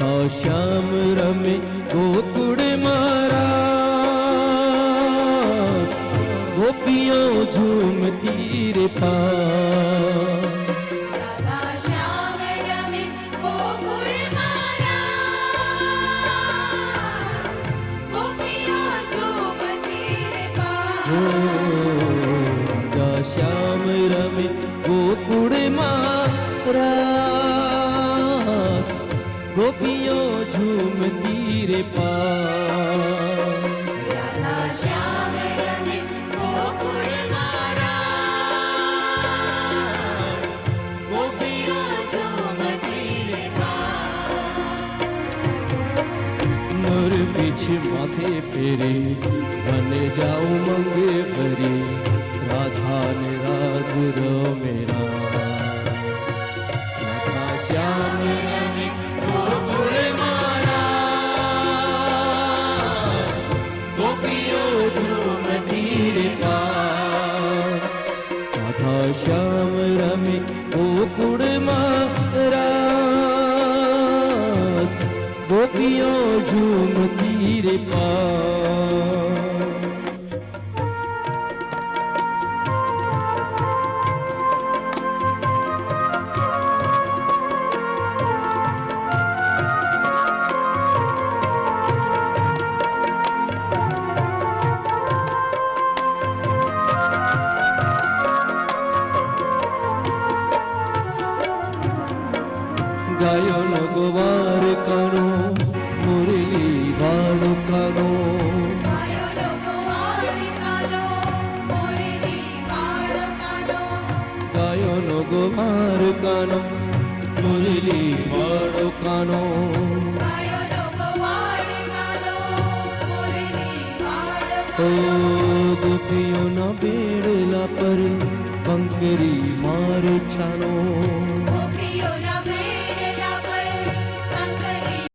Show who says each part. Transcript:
Speaker 1: श्याम रमे गोकुड़ मारा गोपियों झूमती रे पास।
Speaker 2: राधा श्याम रमे गोकुड़ मारा गोपियों झूमती रे पास।
Speaker 1: राधा श्याम रमे गोकुड़ मारा गोपियों झूमती रे पास।
Speaker 2: राधा श्याम रमे गोकुड़ मारा गोपियों झूमती रे पास।
Speaker 1: मोर पीछे माथे फेरे बन जाऊं मंगे भरी राधा ने राज रो मेरा। राधा श्याम रमे गोकुड़ मारा गोपियों झूमती रे पास। राधा श्याम रमे गोकुड़ मारा गोपियों झूमती रे पास। ગાયોનો ગોવાર કાનો મુરલી વાળો કાનો
Speaker 2: ગાયોનો ગોવાળ કાનો મુરલી વાળ કાનો
Speaker 1: ગાયોનો ગોવાર કાનો મુરલી વાળો કાનો
Speaker 2: ગાયોનો ગોવાળ કાનો મુરલી વાળ
Speaker 1: ઓ ગોપીઓના બેડલા પર કંકરી માર છાનો
Speaker 2: ઓ